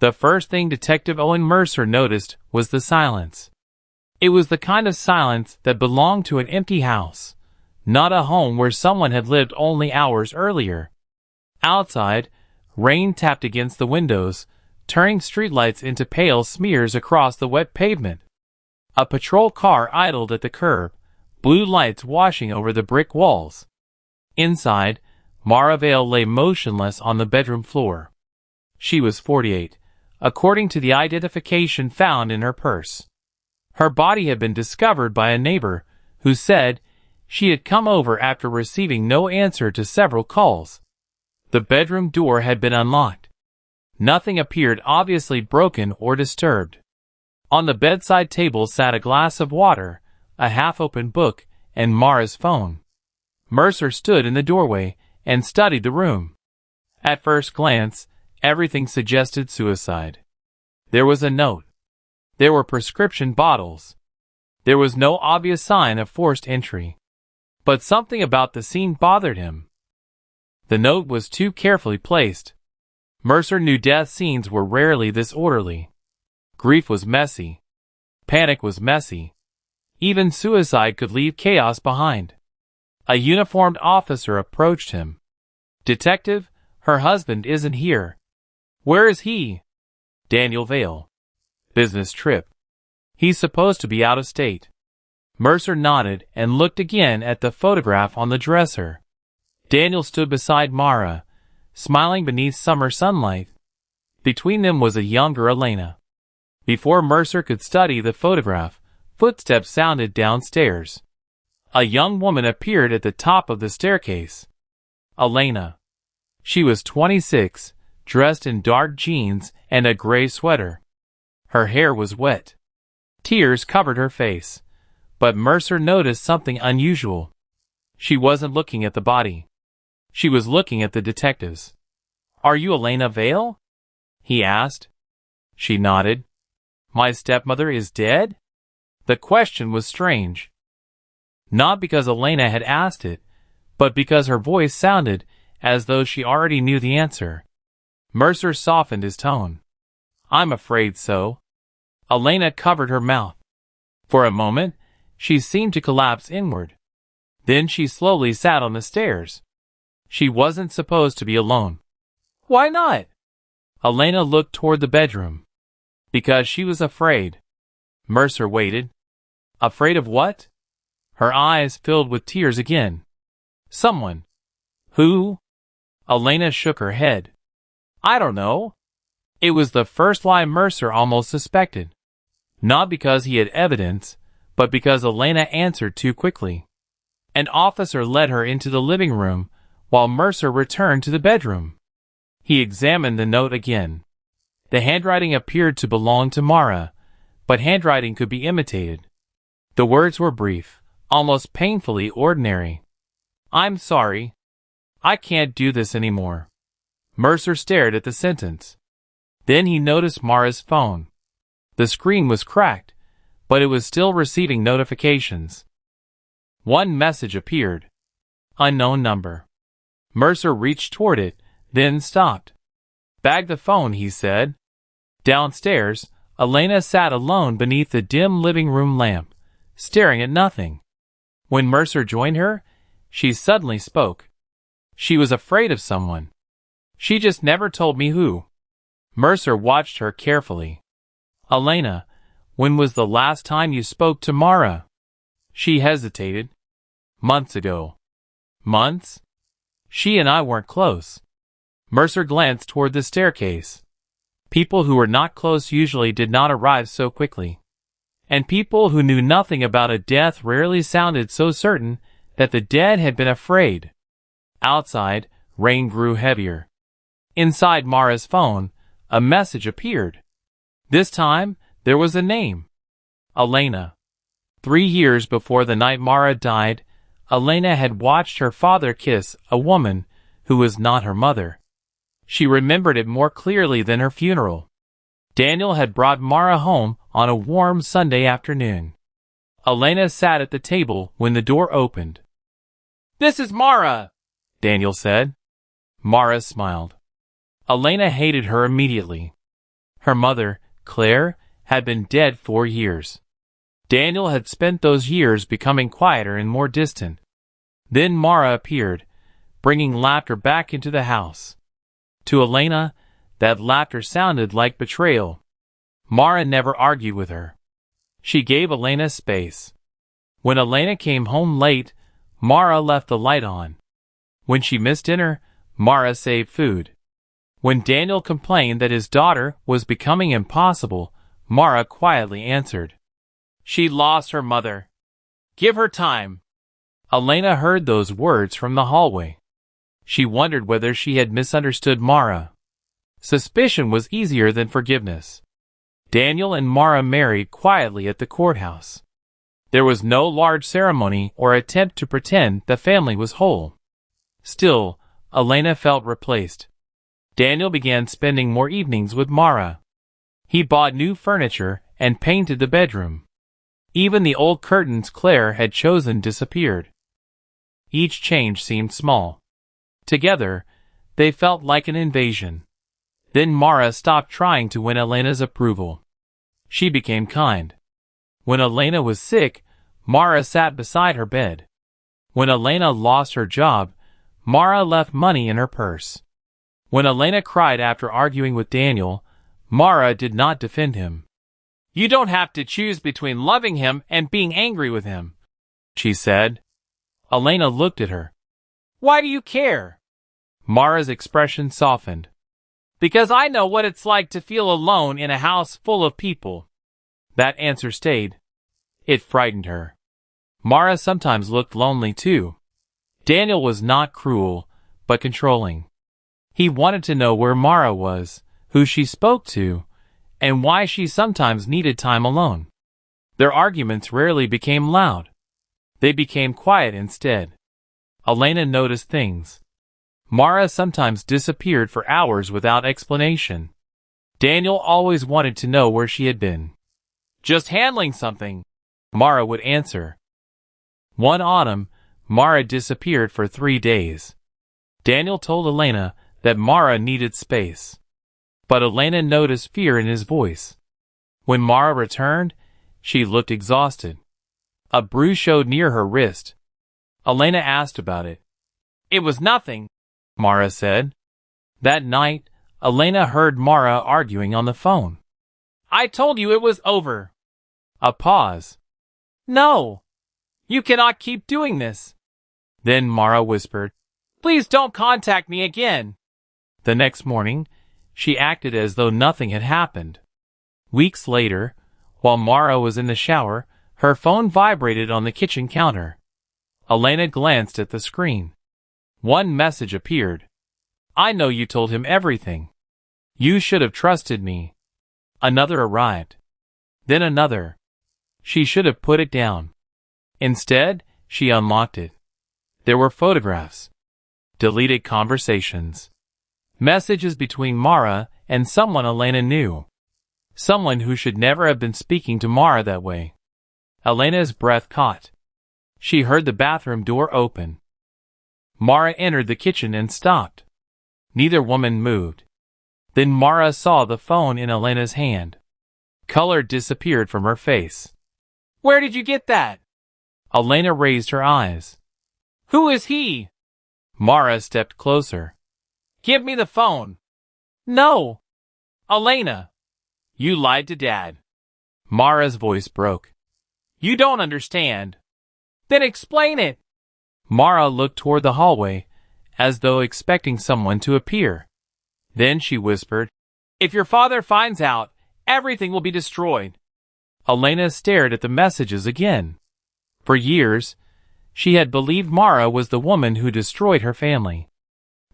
The first thing Detective Owen Mercer noticed was the silence. It was the kind of silence that belonged to an empty house, not a home where someone had lived only hours earlier. Outside, rain tapped against the windows, turning streetlights into pale smears across the wet pavement. A patrol car idled at the curb, blue lights washing over the brick walls. Inside, Mara Vale lay motionless on the bedroom floor. She was 48, according to the identification found in her purse. Her body had been discovered by a neighbor who said she had come over after receiving no answer to several calls. The bedroom door had been unlocked. Nothing appeared obviously broken or disturbed. On the bedside table sat a glass of water, a half-open book, and Mara's phone. Mercer stood in the doorway and studied the room. At first glance, everything suggested suicide. There was a note. There were prescription bottles. There was no obvious sign of forced entry. But something about the scene bothered him. The note was too carefully placed. Mercer knew death scenes were rarely this orderly. Grief was messy. Panic was messy. Even suicide could leave chaos behind. A uniformed officer approached him. "Detective, her husband isn't here." "Where is he?" "Daniel Vale. Business trip. He's supposed to be out of state." Mercer nodded and looked again at the photograph on the dresser. Daniel stood beside Mara, smiling beneath summer sunlight. Between them was a younger Elena. Before Mercer could study the photograph, footsteps sounded downstairs. A young woman appeared at the top of the staircase. Elena. She was 26, dressed in dark jeans and a gray sweater. Her hair was wet. Tears covered her face, but Mercer noticed something unusual. She wasn't looking at the body. She was looking at the detectives. "Are you Elena Vale?" he asked. She nodded. "My stepmother is dead?" The question was strange. Not because Elena had asked it, but because her voice sounded as though she already knew the answer. Mercer softened his tone. "I'm afraid so." Elena covered her mouth. For a moment, she seemed to collapse inward. Then she slowly sat on the stairs. She wasn't supposed to be alone. "Why not?" Elena looked toward the bedroom. "Because she was afraid." Mercer waited. "Afraid of what?" Her eyes filled with tears again. "Someone." "Who?" Elena shook her head. "I don't know." It was the first lie Mercer almost suspected. Not because he had evidence, but because Elena answered too quickly. An officer led her into the living room, while Mercer returned to the bedroom. He examined the note again. The handwriting appeared to belong to Mara, but handwriting could be imitated. The words were brief, almost painfully ordinary. "I'm sorry. I can't do this anymore." Mercer stared at the sentence. Then he noticed Mara's phone. The screen was cracked, but it was still receiving notifications. One message appeared. "Unknown number." Mercer reached toward it, then stopped. "Bag the phone," he said. Downstairs, Elena sat alone beneath the dim living room lamp, staring at nothing. When Mercer joined her, she suddenly spoke. She was afraid of someone. "She just never told me who." Mercer watched her carefully. "Elena, when was the last time you spoke to Mara?" She hesitated. "Months ago." "Months?" "She and I weren't close." Mercer glanced toward the staircase. People who were not close usually did not arrive so quickly. And people who knew nothing about a death rarely sounded so certain that the dead had been afraid. Outside, rain grew heavier. Inside Mara's phone, a message appeared. This time, there was a name. Elena. 3 years before the night Mara died, Elena had watched her father kiss a woman who was not her mother. She remembered it more clearly than her funeral. Daniel had brought Mara home on a warm Sunday afternoon. Elena sat at the table when the door opened. "This is Mara," Daniel said. Mara smiled. Elena hated her immediately. Her mother, Claire, had been dead 4 years. Daniel had spent those years becoming quieter and more distant. Then Mara appeared, bringing laughter back into the house. To Elena, that laughter sounded like betrayal. Mara never argued with her. She gave Elena space. When Elena came home late, Mara left the light on. When she missed dinner, Mara saved food. When Daniel complained that his daughter was becoming impossible, Mara quietly answered, "She lost her mother. Give her time." Elena heard those words from the hallway. She wondered whether she had misunderstood Mara. Suspicion was easier than forgiveness. Daniel and Mara married quietly at the courthouse. There was no large ceremony or attempt to pretend the family was whole. Still, Elena felt replaced. Daniel began spending more evenings with Mara. He bought new furniture and painted the bedroom. Even the old curtains Claire had chosen disappeared. Each change seemed small. Together, they felt like an invasion. Then Mara stopped trying to win Elena's approval. She became kind. When Elena was sick, Mara sat beside her bed. When Elena lost her job, Mara left money in her purse. When Elena cried after arguing with Daniel, Mara did not defend him. "You don't have to choose between loving him and being angry with him," she said. Elena looked at her. "Why do you care?" Mara's expression softened. "Because I know what it's like to feel alone in a house full of people." That answer stayed. It frightened her. Mara sometimes looked lonely too. Daniel was not cruel, but controlling. He wanted to know where Mara was, who she spoke to, and why she sometimes needed time alone. Their arguments rarely became loud. They became quiet instead. Elena noticed things. Mara sometimes disappeared for hours without explanation. Daniel always wanted to know where she had been. "Just handling something," Mara would answer. One autumn, Mara disappeared for 3 days. Daniel told Elena that Mara needed space. But Elena noticed fear in his voice. When Mara returned, she looked exhausted. A bruise showed near her wrist. Elena asked about it. "It was nothing," Mara said. That night, Elena heard Mara arguing on the phone. "I told you it was over." A pause. "No. You cannot keep doing this." Then Mara whispered, "Please don't contact me again." The next morning, she acted as though nothing had happened. Weeks later, while Mara was in the shower, her phone vibrated on the kitchen counter. Elena glanced at the screen. One message appeared. "I know you told him everything. You should have trusted me." Another arrived. Then another. She should have put it down. Instead, she unlocked it. There were photographs. Deleted conversations. Messages between Mara and someone Elena knew. Someone who should never have been speaking to Mara that way. Elena's breath caught. She heard the bathroom door open. Mara entered the kitchen and stopped. Neither woman moved. Then Mara saw the phone in Elena's hand. Color disappeared from her face. "Where did you get that?" Elena raised her eyes. "Who is he?" Mara stepped closer. "Give me the phone." "No." "Elena, you lied to Dad." Mara's voice broke. "You don't understand." "Then explain it." Mara looked toward the hallway, as though expecting someone to appear. Then she whispered, "If your father finds out, everything will be destroyed." Elena stared at the messages again. For years, she had believed Mara was the woman who destroyed her family.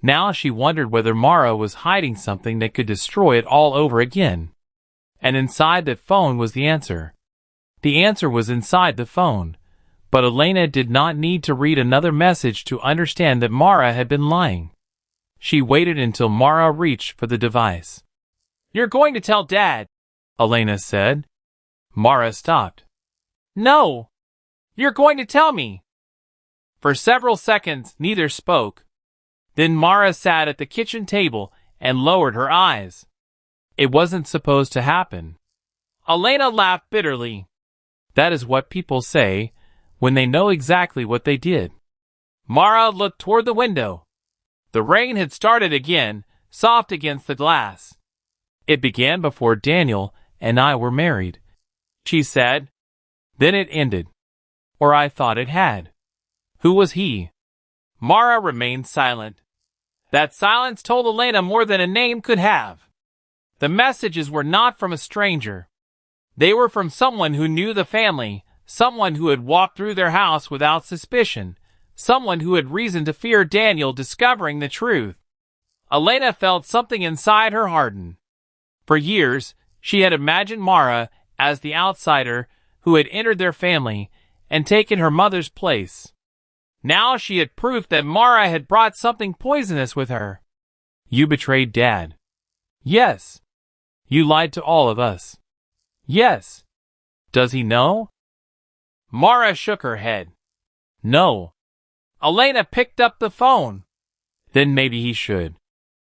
Now she wondered whether Mara was hiding something that could destroy it all over again. And inside that phone was the answer. The answer was inside the phone. But Elena did not need to read another message to understand that Mara had been lying. She waited until Mara reached for the device. "You're going to tell Dad," Elena said. Mara stopped. "No. You're going to tell me." For several seconds, neither spoke. Then Mara sat at the kitchen table and lowered her eyes. It wasn't supposed to happen. Elena laughed bitterly. That is what people say when they know exactly what they did. Mara looked toward the window. The rain had started again, soft against the glass. It began before Daniel and I were married, she said. Then it ended. Or I thought it had. Who was he? Mara remained silent. That silence told Elena more than a name could have. The messages were not from a stranger. They were from someone who knew the family, someone who had walked through their house without suspicion, someone who had reason to fear Daniel discovering the truth. Elena felt something inside her harden. For years, she had imagined Mara as the outsider who had entered their family and taken her mother's place. Now she had proof that Mara had brought something poisonous with her. You betrayed Dad. Yes. You lied to all of us. Yes. Does he know? Mara shook her head. No. Elena picked up the phone. Then maybe he should.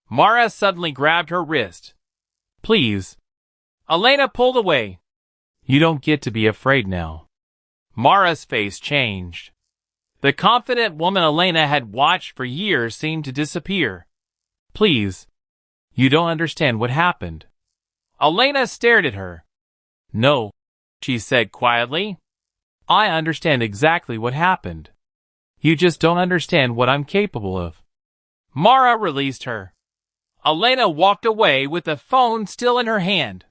Mara suddenly grabbed her wrist. Please. Elena pulled away. You don't get to be afraid now. Mara's face changed. The confident woman Elena had watched for years seemed to disappear. Please. You don't understand what happened. Elena stared at her. No, she said quietly. I understand exactly what happened. You just don't understand what I'm capable of. Mara released her. Elena walked away with the phone still in her hand.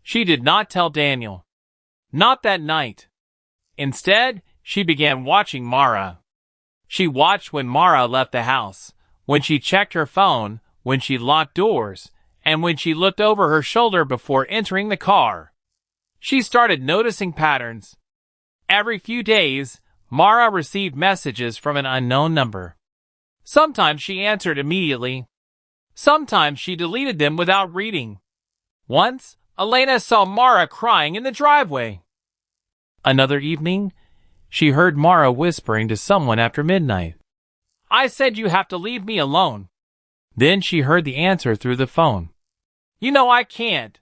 She did not tell Daniel. Not that night. Instead, she began watching Mara. She watched when Mara left the house, when she checked her phone, when she locked doors, and when she looked over her shoulder before entering the car. She started noticing patterns. Every few days, Mara received messages from an unknown number. Sometimes she answered immediately. Sometimes she deleted them without reading. Once, Elena saw Mara crying in the driveway. Another evening, she heard Mara whispering to someone after midnight. I said you have to leave me alone. Then she heard the answer through the phone. You know I can't.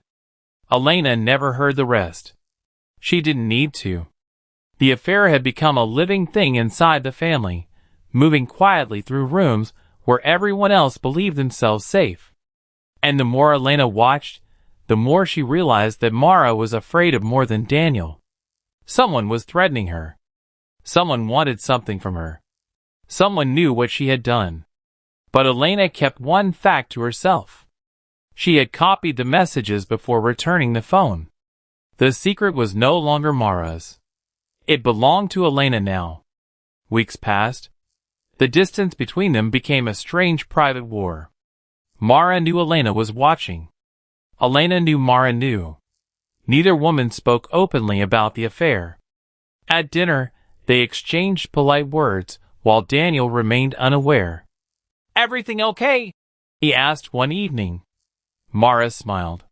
Elena never heard the rest. She didn't need to. The affair had become a living thing inside the family, moving quietly through rooms where everyone else believed themselves safe. And the more Elena watched, the more she realized that Mara was afraid of more than Daniel. Someone was threatening her. Someone wanted something from her. Someone knew what she had done. But Elena kept one fact to herself. She had copied the messages before returning the phone. The secret was no longer Mara's. It belonged to Elena now. Weeks passed. The distance between them became a strange private war. Mara knew Elena was watching. Elena knew Mara knew. Neither woman spoke openly about the affair. At dinner, they exchanged polite words, while Daniel remained unaware. Everything okay? He asked one evening. Mara smiled.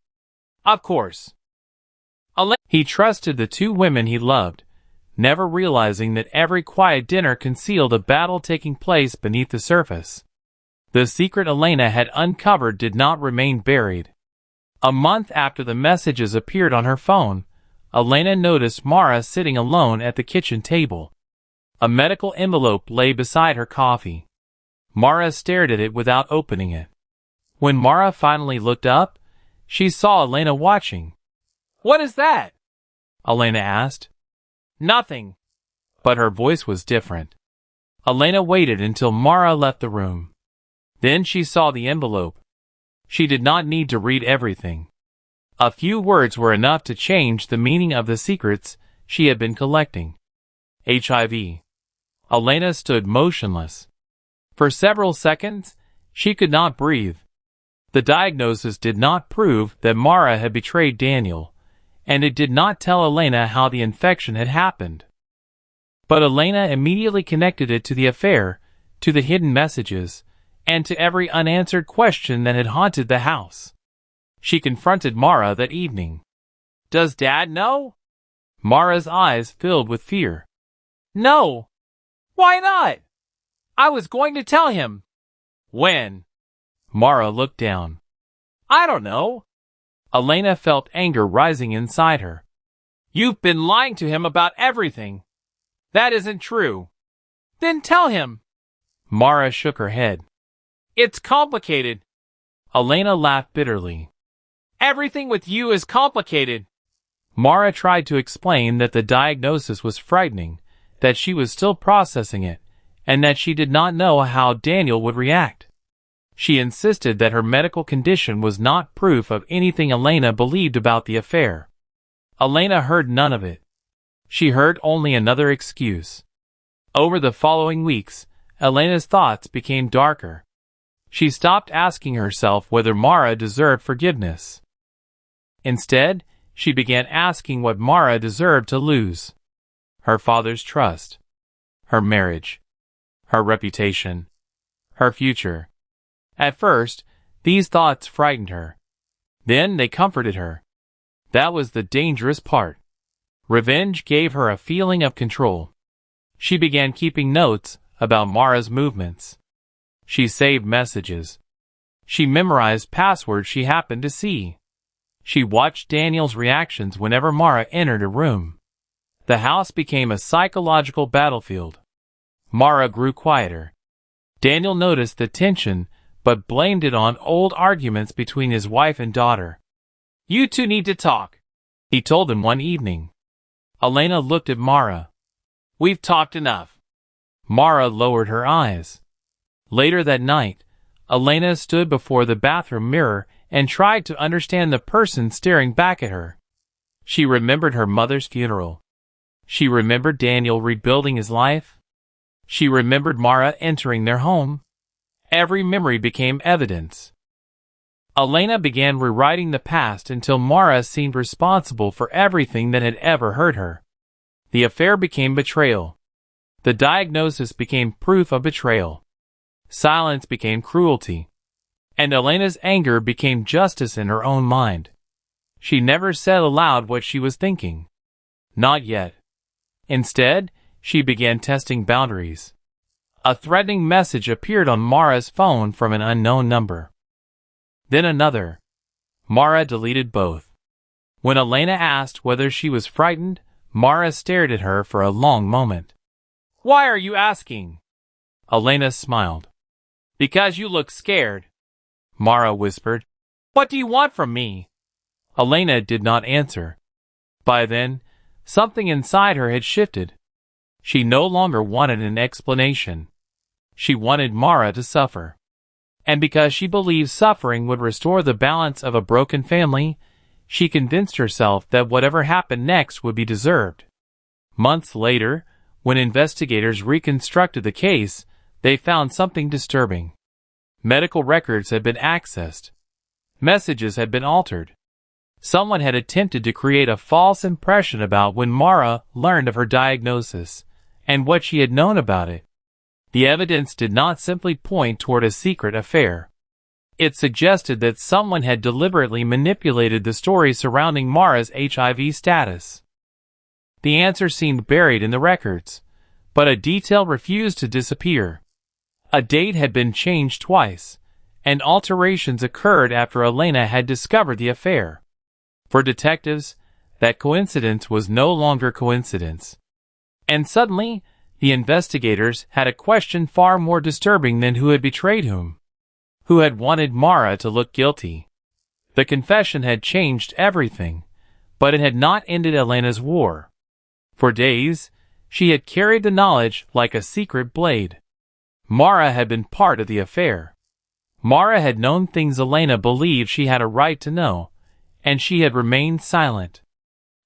Of course. He trusted the two women he loved, never realizing that every quiet dinner concealed a battle taking place beneath the surface. The secret Elena had uncovered did not remain buried. A month after the messages appeared on her phone, Elena noticed Mara sitting alone at the kitchen table. A medical envelope lay beside her coffee. Mara stared at it without opening it. When Mara finally looked up, she saw Elena watching. What is that? Elena asked. Nothing. But her voice was different. Elena waited until Mara left the room. Then she saw the envelope. She did not need to read everything. A few words were enough to change the meaning of the secrets she had been collecting. HIV. Elena stood motionless. For several seconds, she could not breathe. The diagnosis did not prove that Mara had betrayed Daniel, and it did not tell Elena how the infection had happened. But Elena immediately connected it to the affair, to the hidden messages, and to every unanswered question that had haunted the house. She confronted Mara that evening. Does Dad know? Mara's eyes filled with fear. No. Why not? I was going to tell him. When? Mara looked down. I don't know. Elena felt anger rising inside her. You've been lying to him about everything. That isn't true. Then tell him. Mara shook her head. It's complicated. Elena laughed bitterly. Everything with you is complicated. Mara tried to explain that the diagnosis was frightening, that she was still processing it, and that she did not know how Daniel would react. She insisted that her medical condition was not proof of anything Elena believed about the affair. Elena heard none of it. She heard only another excuse. Over the following weeks, Elena's thoughts became darker. She stopped asking herself whether Mara deserved forgiveness. Instead, she began asking what Mara deserved to lose. Her father's trust, her marriage, her reputation, her future. At first, these thoughts frightened her. Then they comforted her. That was the dangerous part. Revenge gave her a feeling of control. She began keeping notes about Mara's movements. She saved messages. She memorized passwords she happened to see. She watched Daniel's reactions whenever Mara entered a room. The house became a psychological battlefield. Mara grew quieter. Daniel noticed the tension, but blamed it on old arguments between his wife and daughter. You two need to talk, he told them one evening. Elena looked at Mara. We've talked enough. Mara lowered her eyes. Later that night, Elena stood before the bathroom mirror and tried to understand the person staring back at her. She remembered her mother's funeral. She remembered Daniel rebuilding his life. She remembered Mara entering their home. Every memory became evidence. Elena began rewriting the past until Mara seemed responsible for everything that had ever hurt her. The affair became betrayal. The diagnosis became proof of betrayal. Silence became cruelty. And Elena's anger became justice in her own mind. She never said aloud what she was thinking. Not yet. Instead, she began testing boundaries. A threatening message appeared on Mara's phone from an unknown number. Then another. Mara deleted both. When Elena asked whether she was frightened, Mara stared at her for a long moment. Why are you asking? Elena smiled. Because you look scared. Mara whispered. What do you want from me? Elena did not answer. By then, something inside her had shifted. She no longer wanted an explanation. She wanted Mara to suffer. And because she believed suffering would restore the balance of a broken family, she convinced herself that whatever happened next would be deserved. Months later, when investigators reconstructed the case, they found something disturbing. Medical records had been accessed. Messages had been altered. Someone had attempted to create a false impression about when Mara learned of her diagnosis, and what she had known about it. The evidence did not simply point toward a secret affair. It suggested that someone had deliberately manipulated the story surrounding Mara's HIV status. The answer seemed buried in the records, but a detail refused to disappear. A date had been changed twice, and alterations occurred after Elena had discovered the affair. For detectives, that coincidence was no longer coincidence. And suddenly, the investigators had a question far more disturbing than who had betrayed whom. Who had wanted Mara to look guilty? The confession had changed everything, but it had not ended Elena's war. For days, she had carried the knowledge like a secret blade. Mara had been part of the affair. Mara had known things Elena believed she had a right to know, and she had remained silent.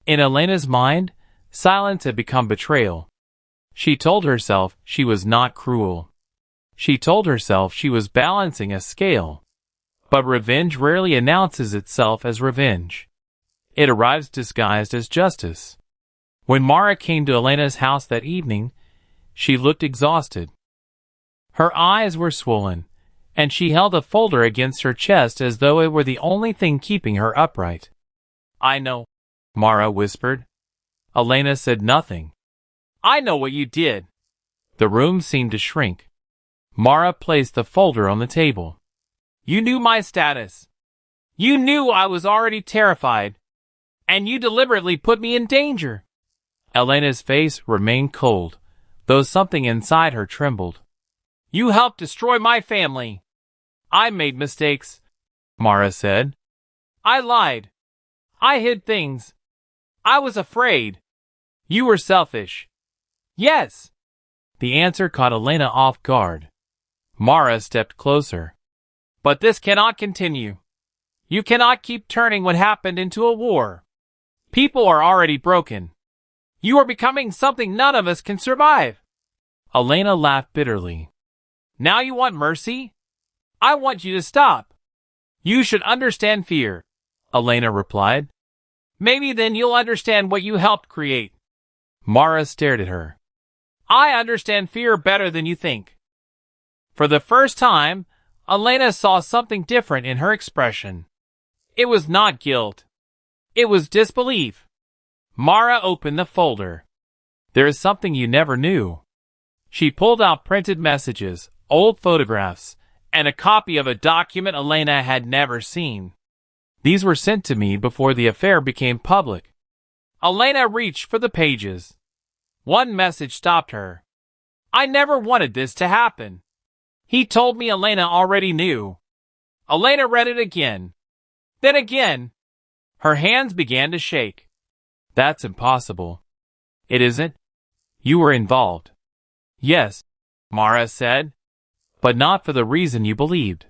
In Elena's mind, silence had become betrayal. She told herself she was not cruel. She told herself she was balancing a scale. But revenge rarely announces itself as revenge. It arrives disguised as justice. When Mara came to Elena's house that evening, she looked exhausted. Her eyes were swollen, and she held a folder against her chest as though it were the only thing keeping her upright. I know, Mara whispered. Elena said nothing. I know what you did. The room seemed to shrink. Mara placed the folder on the table. You knew my status. You knew I was already terrified, and you deliberately put me in danger. Elena's face remained cold, though something inside her trembled. You helped destroy my family. I made mistakes, Mara said. I lied. I hid things. I was afraid. You were selfish. Yes. The answer caught Elena off guard. Mara stepped closer. But this cannot continue. You cannot keep turning what happened into a war. People are already broken. You are becoming something none of us can survive. Elena laughed bitterly. Now you want mercy? I want you to stop. You should understand fear, Elena replied. Maybe then you'll understand what you helped create. Mara stared at her. I understand fear better than you think. For the first time, Elena saw something different in her expression. It was not guilt. It was disbelief. Mara opened the folder. There is something you never knew. She pulled out printed messages, old photographs, and a copy of a document Elena had never seen. These were sent to me before the affair became public. Elena reached for the pages. One message stopped her. I never wanted this to happen. He told me Elena already knew. Elena read it again. Then again. Her hands began to shake. That's impossible. It isn't. You were involved. Yes, Mara said, but not for the reason you believed.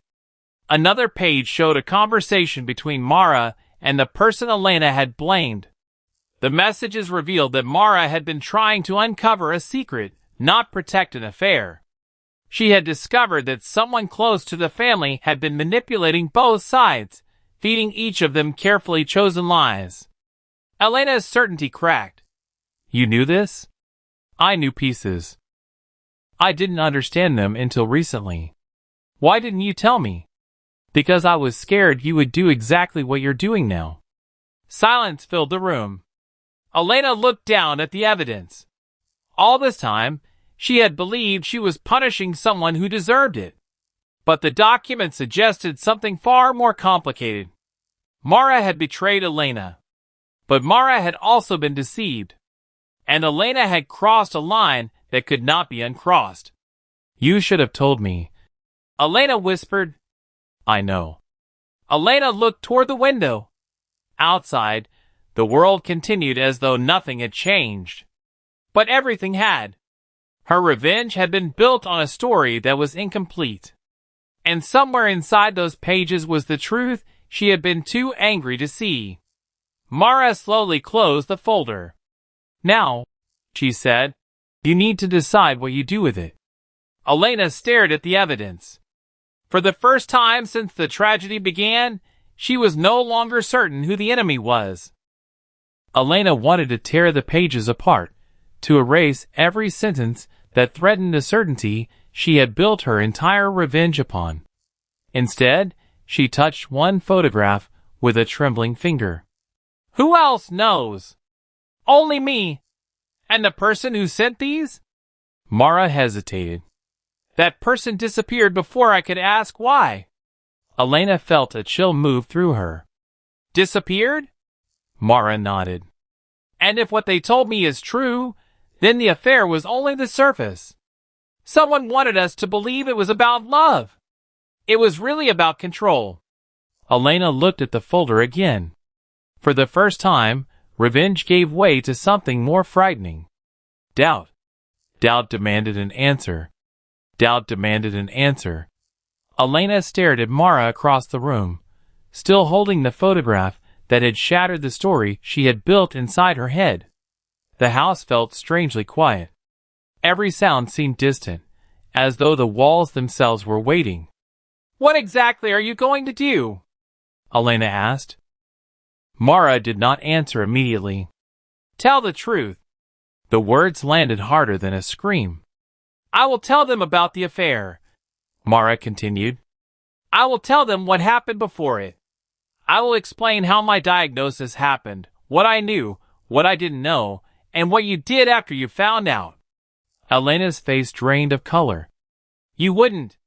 Another page showed a conversation between Mara and the person Elena had blamed. The messages revealed that Mara had been trying to uncover a secret, not protect an affair. She had discovered that someone close to the family had been manipulating both sides, feeding each of them carefully chosen lies. Elena's certainty cracked. You knew this? I knew pieces. I didn't understand them until recently. Why didn't you tell me? Because I was scared you would do exactly what you're doing now. Silence filled the room. Elena looked down at the evidence. All this time, she had believed she was punishing someone who deserved it. But the document suggested something far more complicated. Mara had betrayed Elena. But Mara had also been deceived. And Elena had crossed a line that could not be uncrossed. You should have told me. Elena whispered. I know. Elena looked toward the window. Outside, the world continued as though nothing had changed. But everything had. Her revenge had been built on a story that was incomplete. And somewhere inside those pages was the truth she had been too angry to see. Mara slowly closed the folder. Now, she said, you need to decide what you do with it. Elena stared at the evidence. For the first time since the tragedy began, she was no longer certain who the enemy was. Elena wanted to tear the pages apart, to erase every sentence that threatened the certainty she had built her entire revenge upon. Instead, she touched one photograph with a trembling finger. Who else knows? Only me. And the person who sent these? Mara hesitated. That person disappeared before I could ask why. Elena felt a chill move through her. Disappeared? Mara nodded. And if what they told me is true, then the affair was only the surface. Someone wanted us to believe it was about love. It was really about control. Elena looked at the folder again. For the first time, revenge gave way to something more frightening. Doubt. Doubt demanded an answer. Doubt demanded an answer. Elena stared at Mara across the room, still holding the photograph that had shattered the story she had built inside her head. The house felt strangely quiet. Every sound seemed distant, as though the walls themselves were waiting. What exactly are you going to do? Elena asked. Mara did not answer immediately. Tell the truth. The words landed harder than a scream. I will tell them about the affair, Mara continued. I will tell them what happened before it. I will explain how my diagnosis happened, what I knew, what I didn't know, and what you did after you found out. Elena's face drained of color. You wouldn't.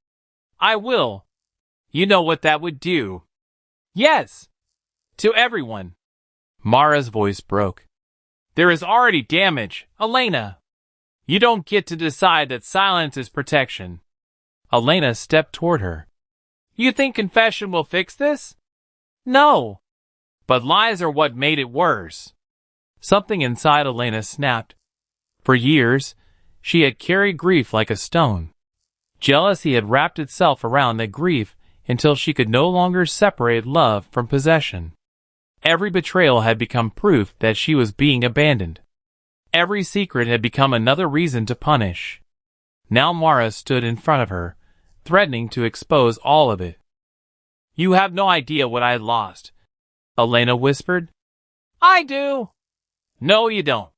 I will. You know what that would do. Yes. To everyone. Mara's voice broke. There is already damage, Elena. You don't get to decide that silence is protection. Elena stepped toward her. You think confession will fix this? No. But lies are what made it worse. Something inside Elena snapped. For years, she had carried grief like a stone. Jealousy had wrapped itself around that grief until she could no longer separate love from possession. Every betrayal had become proof that she was being abandoned. Every secret had become another reason to punish. Now Mara stood in front of her, threatening to expose all of it. You have no idea what I had lost, Elena whispered. I do. No, you don't.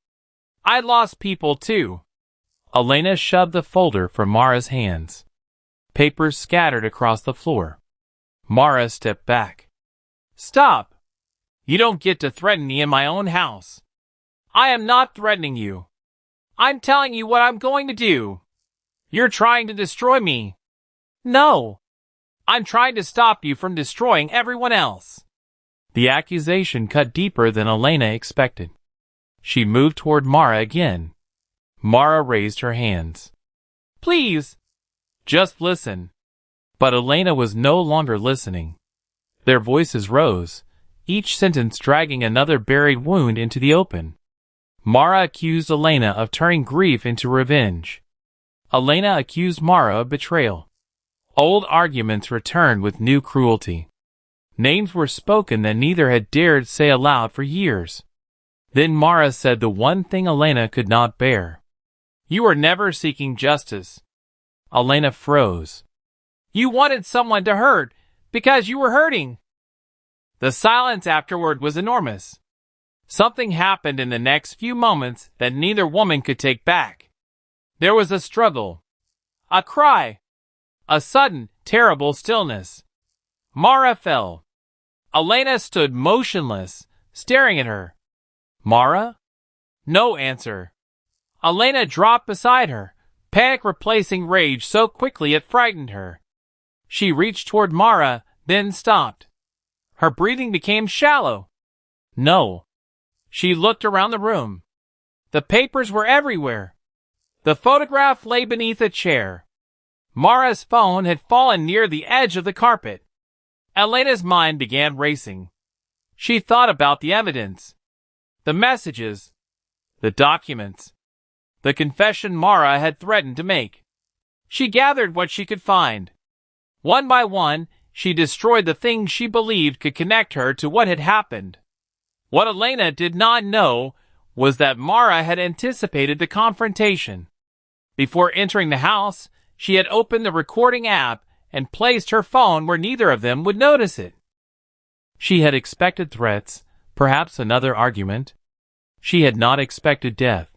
I lost people too. Elena shoved the folder from Mara's hands. Papers scattered across the floor. Mara stepped back. Stop. You don't get to threaten me in my own house. I am not threatening you. I'm telling you what I'm going to do. You're trying to destroy me. No. I'm trying to stop you from destroying everyone else. The accusation cut deeper than Elena expected. She moved toward Mara again. Mara raised her hands. Please. Just listen. But Elena was no longer listening. Their voices rose, each sentence dragging another buried wound into the open. Mara accused Elena of turning grief into revenge. Elena accused Mara of betrayal. Old arguments returned with new cruelty. Names were spoken that neither had dared say aloud for years. Then Mara said the one thing Elena could not bear. You were never seeking justice. Elena froze. You wanted someone to hurt because you were hurting. The silence afterward was enormous. Something happened in the next few moments that neither woman could take back. There was a struggle, a cry, a sudden, terrible stillness. Mara fell. Elena stood motionless, staring at her. Mara? No answer. Elena dropped beside her, panic replacing rage so quickly it frightened her. She reached toward Mara, then stopped. Her breathing became shallow. No. She looked around the room. The papers were everywhere. The photograph lay beneath a chair. Mara's phone had fallen near the edge of the carpet. Elena's mind began racing. She thought about the evidence. The messages. The documents. The confession Mara had threatened to make. She gathered what she could find. One by one, she destroyed the things she believed could connect her to what had happened. What Elena did not know was that Mara had anticipated the confrontation. Before entering the house, she had opened the recording app and placed her phone where neither of them would notice it. She had expected threats, perhaps another argument. She had not expected death.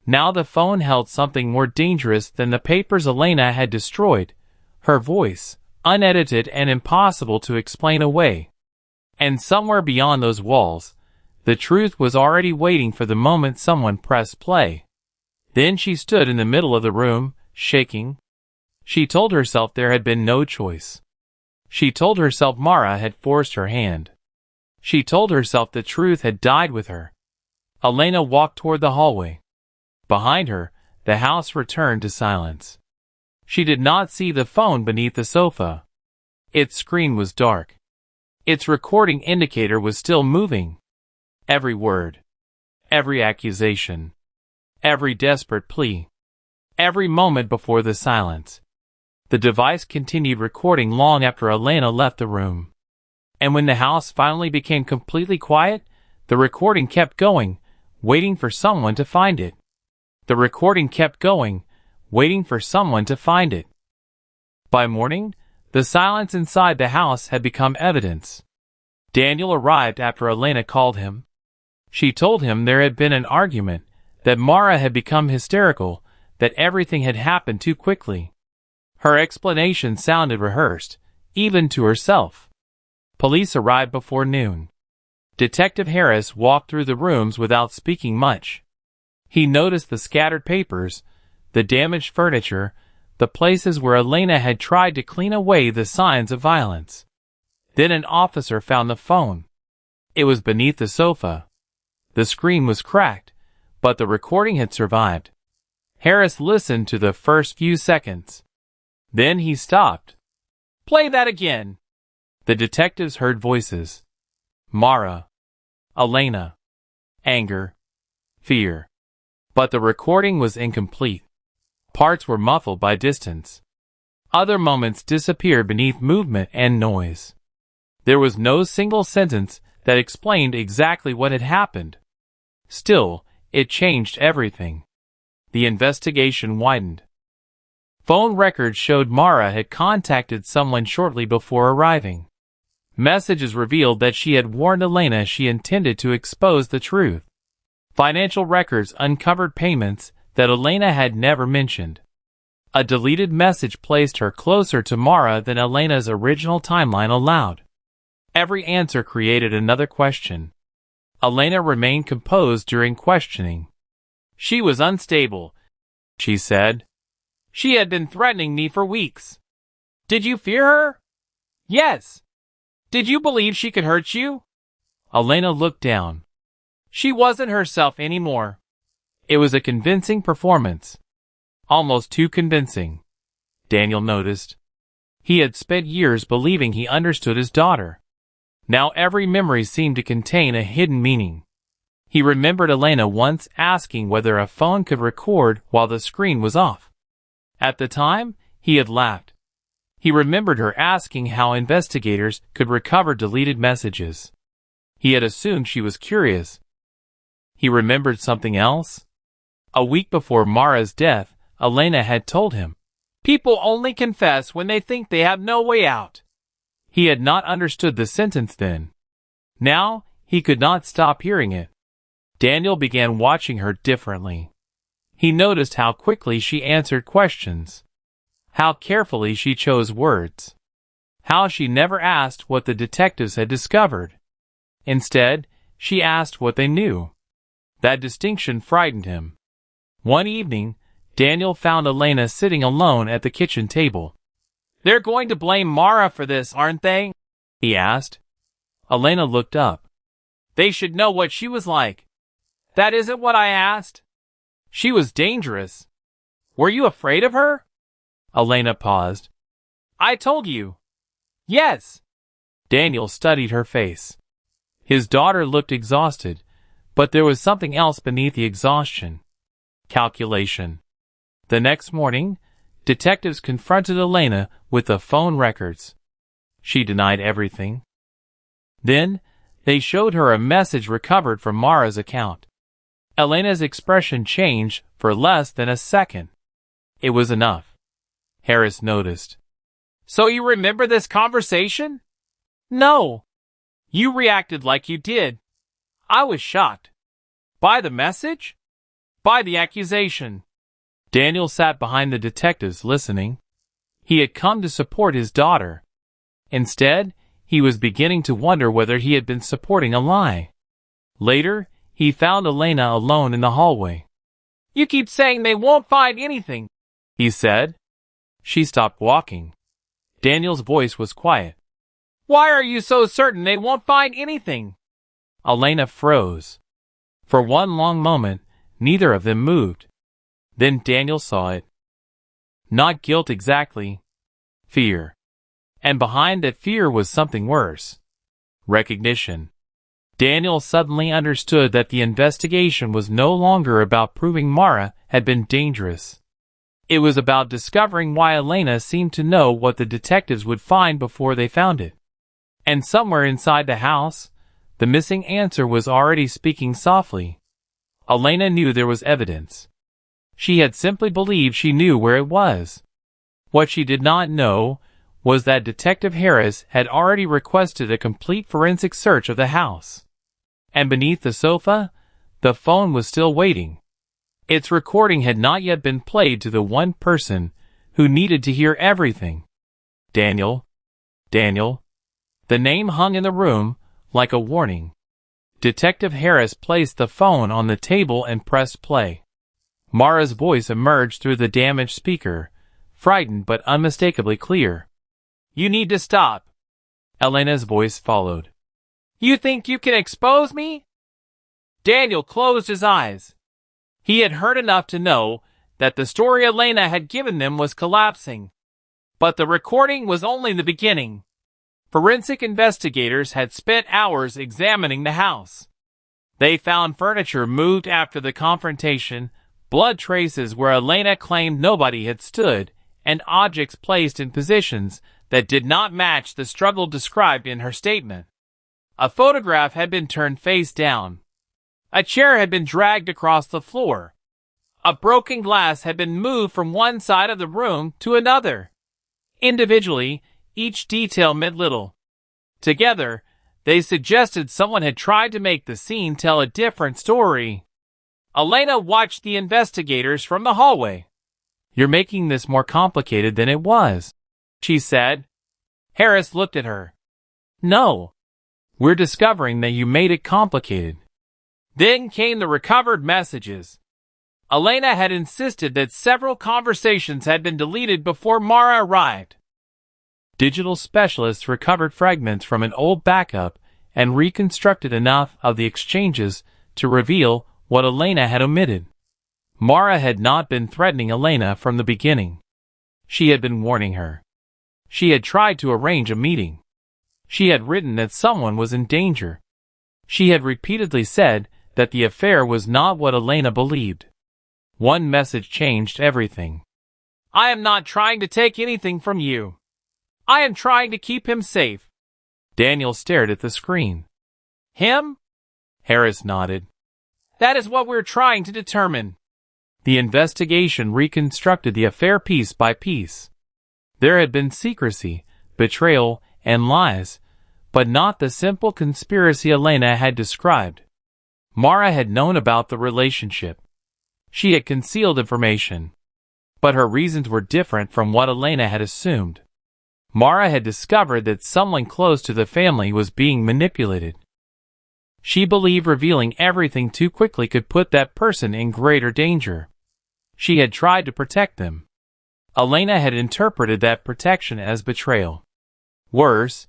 Now the phone held something more dangerous than the papers Elena had destroyed. Her voice, unedited and impossible to explain away. And somewhere beyond those walls, the truth was already waiting for the moment someone pressed play. Then she stood in the middle of the room, shaking. She told herself there had been no choice. She told herself Mara had forced her hand. She told herself the truth had died with her. Elena walked toward the hallway. Behind her, the house returned to silence. She did not see the phone beneath the sofa. Its screen was dark. Its recording indicator was still moving. Every word. Every accusation. Every desperate plea. Every moment before the silence. The device continued recording long after Elena left the room. And when the house finally became completely quiet, the recording kept going, waiting for someone to find it. The recording kept going, waiting for someone to find it. By morning, the silence inside the house had become evidence. Daniel arrived after Elena called him. She told him there had been an argument, that Mara had become hysterical, that everything had happened too quickly. Her explanation sounded rehearsed, even to herself. Police arrived before noon. Detective Harris walked through the rooms without speaking much. He noticed the scattered papers, the damaged furniture, the places where Elena had tried to clean away the signs of violence. Then an officer found the phone. It was beneath the sofa. The screen was cracked, but the recording had survived. Harris listened to the first few seconds. Then he stopped. "Play that again." The detectives heard voices. Mara. Elena. Anger. Fear. But the recording was incomplete. Parts were muffled by distance. Other moments disappeared beneath movement and noise. There was no single sentence that explained exactly what had happened. Still, it changed everything. The investigation widened. Phone records showed Mara had contacted someone shortly before arriving. Messages revealed that she had warned Elena she intended to expose the truth. Financial records uncovered payments that Elena had never mentioned. A deleted message placed her closer to Mara than Elena's original timeline allowed. Every answer created another question. Elena remained composed during questioning. "She was unstable," she said. "She had been threatening me for weeks." "Did you fear her?" "Yes." "Did you believe she could hurt you?" Elena looked down. She wasn't herself anymore. It was a convincing performance. Almost too convincing, Daniel noticed. He had spent years believing he understood his daughter. Now every memory seemed to contain a hidden meaning. He remembered Elena once asking whether a phone could record while the screen was off. At the time, he had laughed. He remembered her asking how investigators could recover deleted messages. He had assumed she was curious. He remembered something else. A week before Mara's death, Elena had told him, "People only confess when they think they have no way out." He had not understood the sentence then. Now, he could not stop hearing it. Daniel began watching her differently. He noticed how quickly she answered questions. How carefully she chose words. How she never asked what the detectives had discovered. Instead, she asked what they knew. That distinction frightened him. One evening, Daniel found Elena sitting alone at the kitchen table. "They're going to blame Mara for this, aren't they?" he asked. Elena looked up. "They should know what she was like." "That isn't what I asked." "She was dangerous." "Were you afraid of her?" Elena paused. "I told you." "Yes." Daniel studied her face. His daughter looked exhausted, but there was something else beneath the exhaustion. Calculation. The next morning, detectives confronted Elena with the phone records. She denied everything. Then, they showed her a message recovered from Mara's account. Elena's expression changed for less than a second. It was enough. Harris noticed. "So you remember this conversation?" "No." "You reacted like you did." "I was shocked." "By the message?" "By the accusation." Daniel sat behind the detectives listening. He had come to support his daughter. Instead, he was beginning to wonder whether he had been supporting a lie. Later, he found Elena alone in the hallway. "You keep saying they won't find anything," he said. She stopped walking. Daniel's voice was quiet. "Why are you so certain they won't find anything?" Elena froze. For one long moment, neither of them moved. Then Daniel saw it. Not guilt exactly. Fear. And behind that fear was something worse. Recognition. Daniel suddenly understood that the investigation was no longer about proving Mara had been dangerous. It was about discovering why Elena seemed to know what the detectives would find before they found it. And somewhere inside the house, the missing answer was already speaking softly. Elena knew there was evidence. She had simply believed she knew where it was. What she did not know was that Detective Harris had already requested a complete forensic search of the house. And beneath the sofa, the phone was still waiting. Its recording had not yet been played to the one person who needed to hear everything. Daniel. Daniel. The name hung in the room like a warning. Detective Harris placed the phone on the table and pressed play. Mara's voice emerged through the damaged speaker, frightened but unmistakably clear. "You need to stop." Elena's voice followed. You think you can expose me? Daniel closed his eyes. He had heard enough to know that the story Elena had given them was collapsing. But the recording was only the beginning. Forensic investigators had spent hours examining the house. They found furniture moved after the confrontation, blood traces where Elena claimed nobody had stood, and objects placed in positions that did not match the struggle described in her statement. A photograph had been turned face down. A chair had been dragged across the floor. A broken glass had been moved from one side of the room to another. Individually, each detail meant little. Together, they suggested someone had tried to make the scene tell a different story. Elena watched the investigators from the hallway. You're making this more complicated than it was, she said. Harris looked at her. No. We're discovering that you made it complicated. Then came the recovered messages. Elena had insisted that several conversations had been deleted before Mara arrived. Digital specialists recovered fragments from an old backup and reconstructed enough of the exchanges to reveal what Elena had omitted. Mara had not been threatening Elena from the beginning. She had been warning her. She had tried to arrange a meeting. She had written that someone was in danger. She had repeatedly said that the affair was not what Elena believed. One message changed everything. I am not trying to take anything from you. I am trying to keep him safe. Daniel stared at the screen. Him? Harris nodded. That is what we're trying to determine. The investigation reconstructed the affair piece by piece. There had been secrecy, betrayal, and lies, but not the simple conspiracy Elena had described. Mara had known about the relationship. She had concealed information, but her reasons were different from what Elena had assumed. Mara had discovered that someone close to the family was being manipulated. She believed revealing everything too quickly could put that person in greater danger. She had tried to protect them. Elena had interpreted that protection as betrayal. Worse,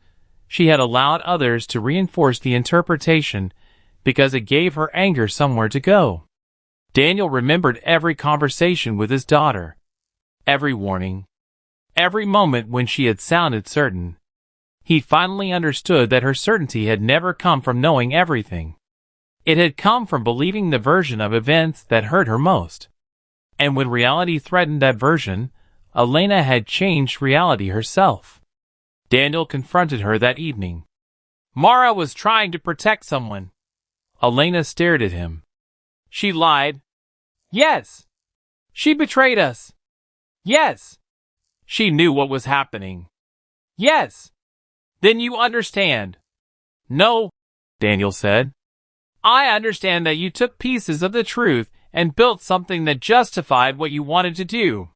she had allowed others to reinforce the interpretation because it gave her anger somewhere to go. Daniel remembered every conversation with his daughter, every warning, every moment when she had sounded certain. He finally understood that her certainty had never come from knowing everything. It had come from believing the version of events that hurt her most. And when reality threatened that version, Elena had changed reality herself. Daniel confronted her that evening. Mara was trying to protect someone. Elena stared at him. She lied. Yes. She betrayed us. Yes. She knew what was happening. Yes. Then you understand. No, Daniel said. I understand that you took pieces of the truth and built something that justified what you wanted to do.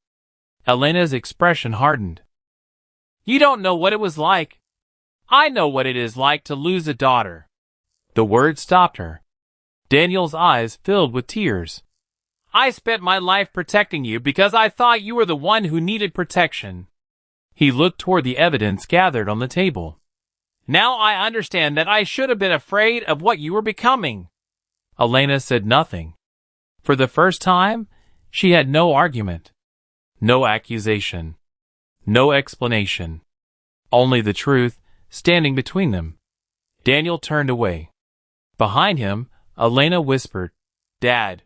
Elena's expression hardened. You don't know what it was like. I know what it is like to lose a daughter. The words stopped her. Daniel's eyes filled with tears. I spent my life protecting you because I thought you were the one who needed protection. He looked toward the evidence gathered on the table. Now I understand that I should have been afraid of what you were becoming. Elena said nothing. For the first time, she had no argument. No accusation. No explanation. Only the truth standing between them. Daniel turned away. Behind him, Elena whispered, Dad.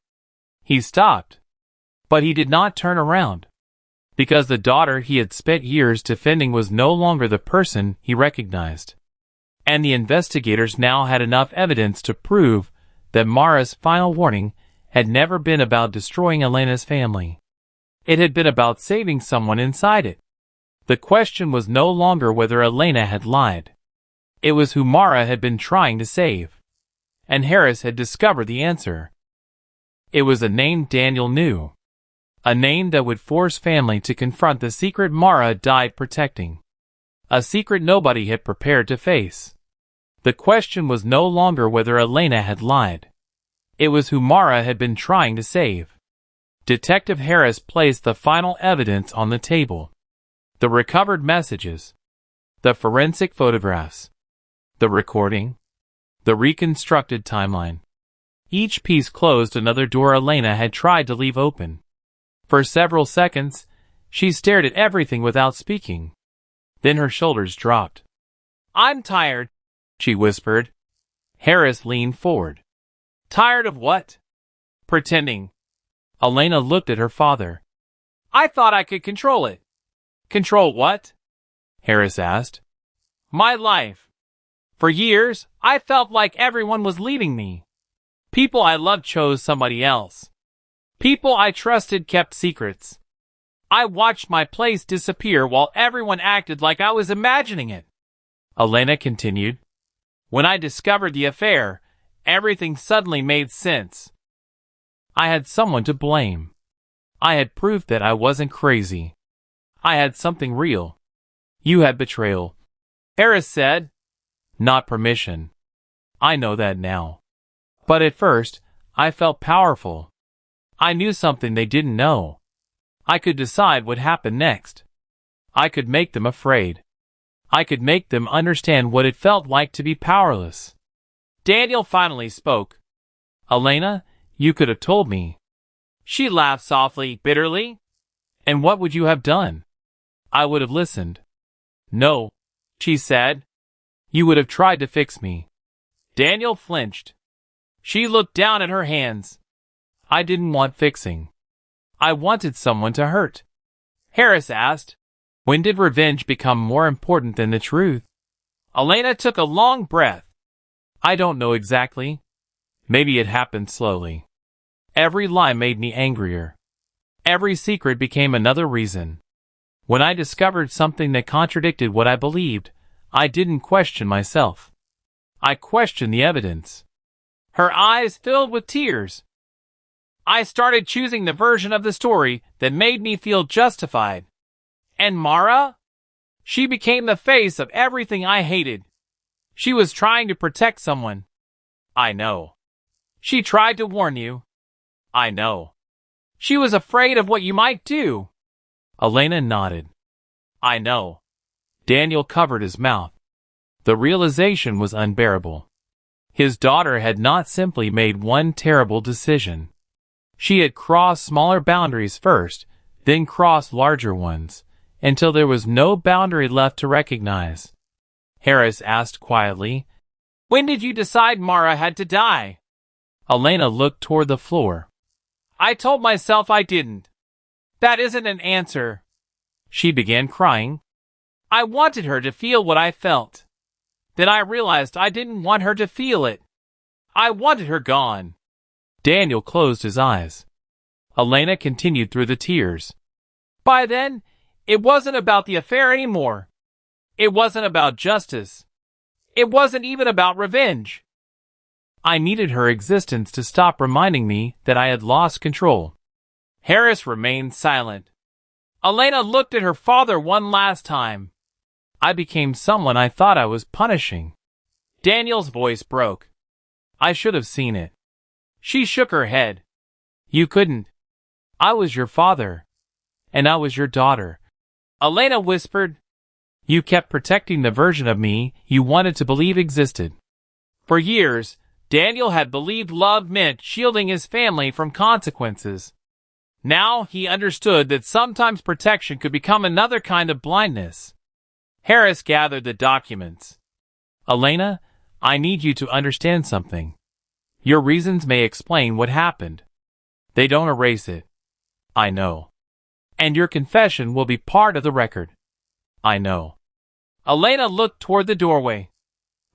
He stopped. But he did not turn around. Because the daughter he had spent years defending was no longer the person he recognized. And the investigators now had enough evidence to prove that Mara's final warning had never been about destroying Elena's family. It had been about saving someone inside it. The question was no longer whether Elena had lied. It was who Mara had been trying to save. And Harris had discovered the answer. It was a name Daniel knew. A name that would force family to confront the secret Mara died protecting. A secret nobody had prepared to face. The question was no longer whether Elena had lied. It was who Mara had been trying to save. Detective Harris placed the final evidence on the table. The recovered messages. The forensic photographs. The recording. The reconstructed timeline. Each piece closed another door Elena had tried to leave open. For several seconds, she stared at everything without speaking. Then her shoulders dropped. "I'm tired," she whispered. Harris leaned forward. "Tired of what?" "Pretending." Elena looked at her father. "I thought I could control it." "Control what?" Harris asked. "My life. For years, I felt like everyone was leaving me. People I loved chose somebody else. People I trusted kept secrets. I watched my place disappear while everyone acted like I was imagining it." Elena continued. "When I discovered the affair, everything suddenly made sense. I had someone to blame. I had proof that I wasn't crazy. I had something real. You had betrayal," Harris said. "Not permission. I know that now. But at first, I felt powerful. I knew something they didn't know. I could decide what happened next. I could make them afraid. I could make them understand what it felt like to be powerless." Daniel finally spoke. "Elena, you could have told me." She laughed softly, bitterly. "And what would you have done?" "I would have listened." "No," she said. "You would have tried to fix me." Daniel flinched. She looked down at her hands. "I didn't want fixing. I wanted someone to hurt." Harris asked, "When did revenge become more important than the truth?" Elena took a long breath. "I don't know exactly. Maybe it happened slowly. Every lie made me angrier. Every secret became another reason. When I discovered something that contradicted what I believed, I didn't question myself. I questioned the evidence." Her eyes filled with tears. "I started choosing the version of the story that made me feel justified. And Mara? She became the face of everything I hated. She was trying to protect someone. I know. She tried to warn you. I know. She was afraid of what you might do." Elena nodded. "I know." Daniel covered his mouth. The realization was unbearable. His daughter had not simply made one terrible decision. She had crossed smaller boundaries first, then crossed larger ones, until there was no boundary left to recognize. Harris asked quietly, "When did you decide Mara had to die?" Elena looked toward the floor. "I told myself I didn't." "That isn't an answer." She began crying. "I wanted her to feel what I felt. Then I realized I didn't want her to feel it. I wanted her gone." Daniel closed his eyes. Elena continued through the tears. "By then, it wasn't about the affair anymore. It wasn't about justice. It wasn't even about revenge. I needed her existence to stop reminding me that I had lost control." Harris remained silent. Elena looked at her father one last time. "I became someone I thought I was punishing." Daniel's voice broke. "I should have seen it." She shook her head. "You couldn't. I was your father. And I was your daughter." Elena whispered, "You kept protecting the version of me you wanted to believe existed." For years, Daniel had believed love meant shielding his family from consequences. Now he understood that sometimes protection could become another kind of blindness. Harris gathered the documents. "Elena, I need you to understand something. Your reasons may explain what happened. They don't erase it. I know. And your confession will be part of the record. I know." Elena looked toward the doorway.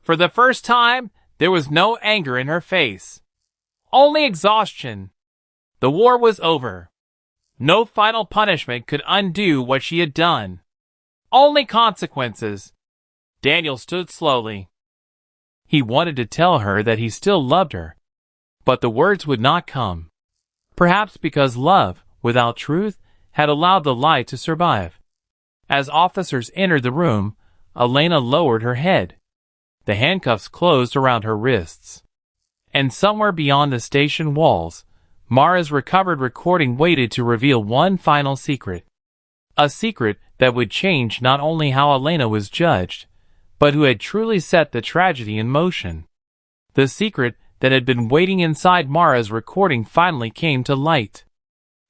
For the first time, there was no anger in her face. Only exhaustion. The war was over. No final punishment could undo what she had done. Only consequences. Daniel stood slowly. He wanted to tell her that he still loved her, but the words would not come. Perhaps because love, without truth, had allowed the lie to survive. As officers entered the room, Elena lowered her head. The handcuffs closed around her wrists. And somewhere beyond the station walls, Mara's recovered recording waited to reveal one final secret. A secret that would change not only how Elena was judged, but who had truly set the tragedy in motion. The secret that had been waiting inside Mara's recording finally came to light.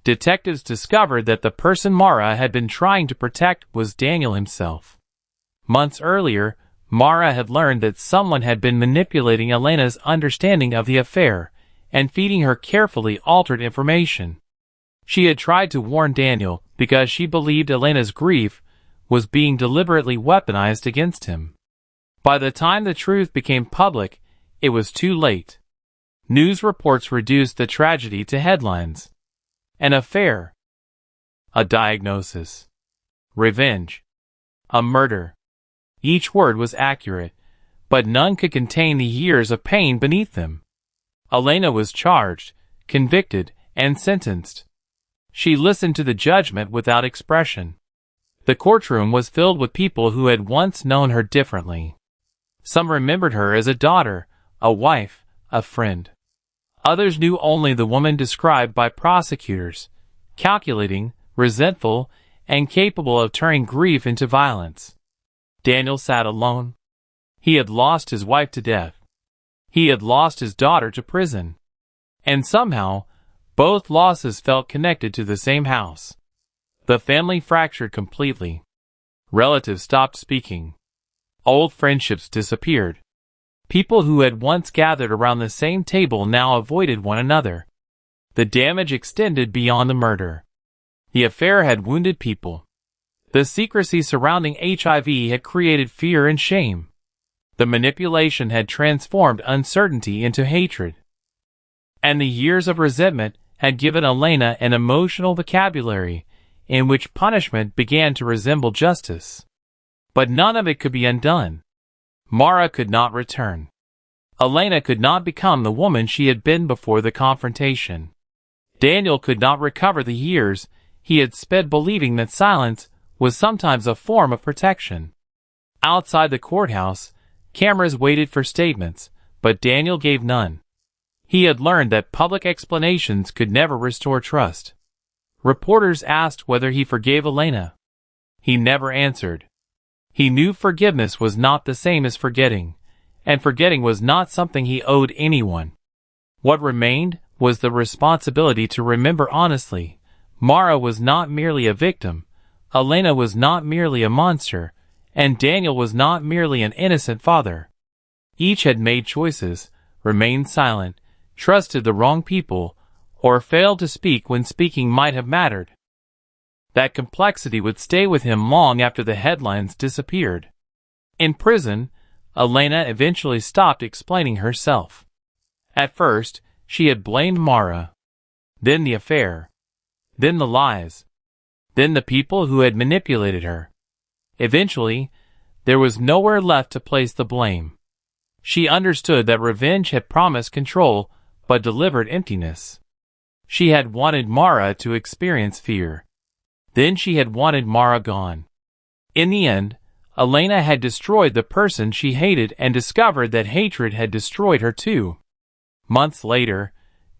Detectives discovered that the person Mara had been trying to protect was Daniel himself. Months earlier, Mara had learned that someone had been manipulating Elena's understanding of the affair and feeding her carefully altered information. She had tried to warn Daniel because she believed Elena's grief was being deliberately weaponized against him. By the time the truth became public, it was too late. News reports reduced the tragedy to headlines. An affair. A diagnosis. Revenge. A murder. Each word was accurate, but none could contain the years of pain beneath them. Elena was charged, convicted, and sentenced. She listened to the judgment without expression. The courtroom was filled with people who had once known her differently. Some remembered her as a daughter, a wife, a friend. Others knew only the woman described by prosecutors, calculating, resentful, and capable of turning grief into violence. Daniel sat alone. He had lost his wife to death. He had lost his daughter to prison. And somehow, both losses felt connected to the same house. The family fractured completely. Relatives stopped speaking. Old friendships disappeared. People who had once gathered around the same table now avoided one another. The damage extended beyond the murder. The affair had wounded people. The secrecy surrounding HIV had created fear and shame. The manipulation had transformed uncertainty into hatred. And the years of resentment had given Elena an emotional vocabulary in which punishment began to resemble justice. But none of it could be undone. Mara could not return. Elena could not become the woman she had been before the confrontation. Daniel could not recover the years he had spent believing that silence was sometimes a form of protection. Outside the courthouse, cameras waited for statements, but Daniel gave none. He had learned that public explanations could never restore trust. Reporters asked whether he forgave Elena. He never answered. He knew forgiveness was not the same as forgetting, and forgetting was not something he owed anyone. What remained was the responsibility to remember honestly. Mara was not merely a victim, Elena was not merely a monster, and Daniel was not merely an innocent father. Each had made choices, remained silent, trusted the wrong people, or failed to speak when speaking might have mattered. That complexity would stay with him long after the headlines disappeared. In prison, Elena eventually stopped explaining herself. At first, she had blamed Mara. Then the affair. Then the lies. Then the people who had manipulated her. Eventually, there was nowhere left to place the blame. She understood that revenge had promised control, but delivered emptiness. She had wanted Mara to experience fear. Then she had wanted Mara gone. In the end, Elena had destroyed the person she hated and discovered that hatred had destroyed her too. Months later,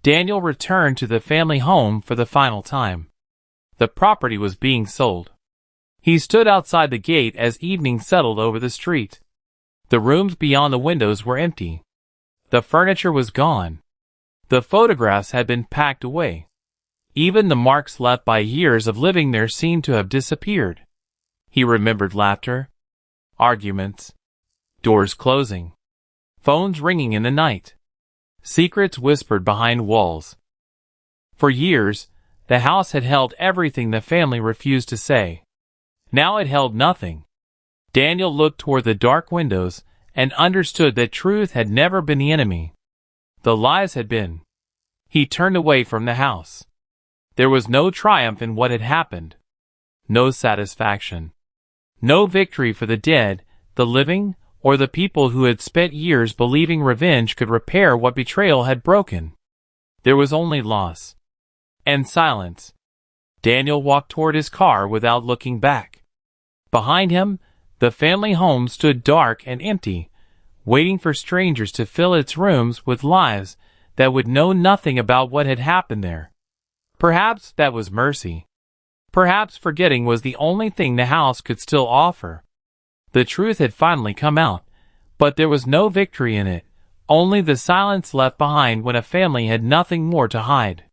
Daniel returned to the family home for the final time. The property was being sold. He stood outside the gate as evening settled over the street. The rooms beyond the windows were empty. The furniture was gone. The photographs had been packed away. Even the marks left by years of living there seemed to have disappeared. He remembered laughter, arguments, doors closing, phones ringing in the night, secrets whispered behind walls. For years, the house had held everything the family refused to say. Now it held nothing. Daniel looked toward the dark windows and understood that truth had never been the enemy. The lies had been. He turned away from the house. There was no triumph in what had happened. No satisfaction. No victory for the dead, the living, or the people who had spent years believing revenge could repair what betrayal had broken. There was only loss. And silence. Daniel walked toward his car without looking back. Behind him, the family home stood dark and empty, waiting for strangers to fill its rooms with lives that would know nothing about what had happened there. Perhaps that was mercy. Perhaps forgetting was the only thing the house could still offer. The truth had finally come out, but there was no victory in it, only the silence left behind when a family had nothing more to hide.